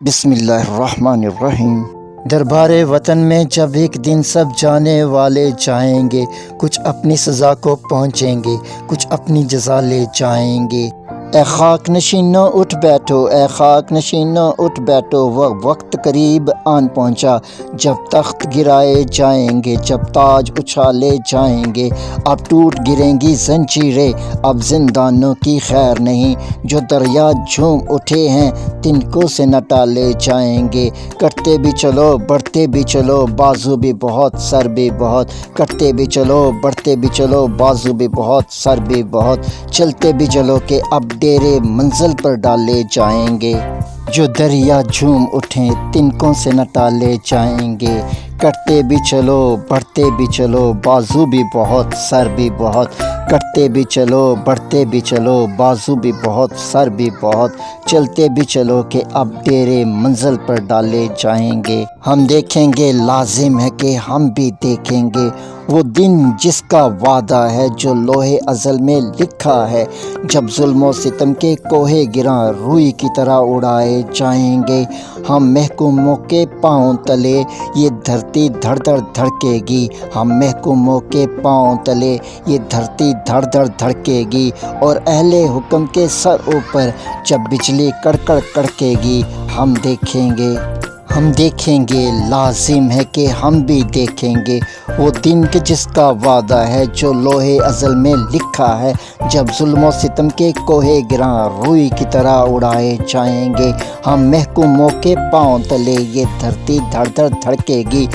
بسم اللہ الرحمن الرحیم۔ دربار وطن میں جب ایک دن سب جانے والے جائیں گے، کچھ اپنی سزا کو پہنچیں گے، کچھ اپنی جزا لے جائیں گے۔ اے خاک نشینو اٹھ بیٹھو، اے خاک نشینو اٹھ بیٹھو، وہ وقت قریب آن پہنچا جب تخت گرائے جائیں گے، جب تاج اچھالے جائیں گے۔ اب ٹوٹ گریں گی زنجیریں، اب زندانوں کی خیر نہیں، جو دریا جھوم اٹھے ہیں تنکوں سے نہ ٹالے جائیں گے۔ کرتے بھی چلو بڑھتے بھی چلو، بازو بھی بہت سر بھی بہت، کرتے بھی چلو بڑھتے بھی چلو، بازو بھی بہت سر بھی بہت، چلتے بھی چلو کہ اب ڈیرے منزل پر ڈالے جائیں گے۔ جو دریا جھوم اٹھیں تنکوں سے نہ ٹالے جائیں گے۔ کرتے بھی چلو بڑھتے بھی چلو، بازو بھی بہت سر بھی بہت، کرتے بھی چلو بڑھتے بھی چلو، بازو بھی بہت سر بھی بہت، چلتے بھی چلو کہ اب ڈیرے منزل پر ڈالے جائیں گے۔ ہم دیکھیں گے، لازم ہے کہ ہم بھی دیکھیں گے، وہ دن جس کا وعدہ ہے جو لوح ازل میں لکھا ہے، جب ظلم و ستم کے کوہ گراں روئی کی طرح اڑائے جائیں گے۔ ہم محکوموں کے پاؤں تلے یہ دھرتی دھڑ دھڑ دھڑکے گی، ہم محکوموں کے پاؤں تلے یہ دھرتی دھڑ دھڑ دھڑکے گی، اور اہل حکم کے سر اوپر جب بجلی کڑکڑ کڑکے گی، ہم دیکھیں گے، ہم دیکھیں گے، لازم ہے کہ ہم بھی دیکھیں گے، وہ دن کہ جس کا وعدہ ہے جو لوح ازل میں لکھا ہے، جب ظلم و ستم کے کوہ گراں روئی کی طرح اڑائے جائیں گے۔ ہم محکوموں کے پاؤں تلے یہ دھرتی دھڑ دھڑ دھڑکے گی،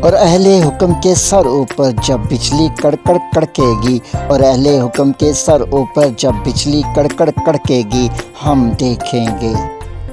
اور اہل حکم کے سر اوپر جب بجلی کڑکڑ کڑکے گی، اور اہل حکم کے سر اوپر جب بجلی کڑکڑ کڑکے گی، ہم دیکھیں گے۔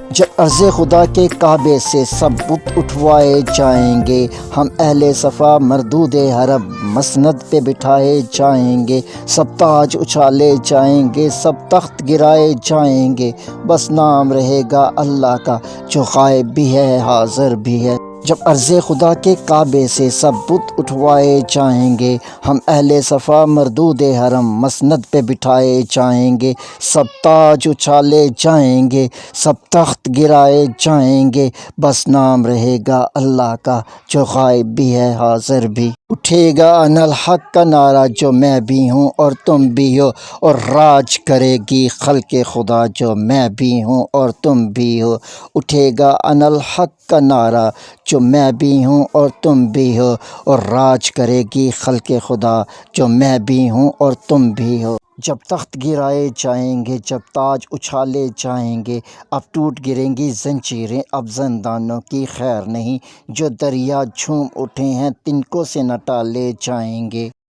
جب عرض خدا کے کعبے سے سب بت اٹھوائے جائیں گے، ہم اہل صفا مردود حرم مسند پہ بٹھائے جائیں گے، سب تاج اچھالے جائیں گے، سب تخت گرائے جائیں گے، بس نام رہے گا اللہ کا جو غائب بھی ہے حاضر بھی ہے۔ جب عرض خدا کے کعبے سے سب بت اٹھوائے جائیں گے، ہم اہل صفا مردود حرم مسند پہ بٹھائے جائیں گے، سب تاج اچھالے جائیں گے، سب تخت گرائے جائیں گے، بس نام رہے گا اللہ کا جو غائب بھی ہے حاضر بھی۔ اٹھے گا انا الحق کا نعرہ جو میں بھی ہوں اور تم بھی ہو، اور راج کرے گی خلق خدا جو میں بھی ہوں اور تم بھی ہو۔ اٹھے گا انا الحق کا نعرہ جو میں بھی ہوں اور تم بھی ہو، اور راج کرے گی خلق خدا جو میں بھی ہوں اور تم بھی ہو۔ جب تخت گرائے جائیں گے، جب تاج اچھالے جائیں گے، اب ٹوٹ گریں گی زنجیریں، اب زندانوں کی خیر نہیں، جو دریا جھوم اٹھے ہیں تنکوں سے نہ ٹالے جائیں گے۔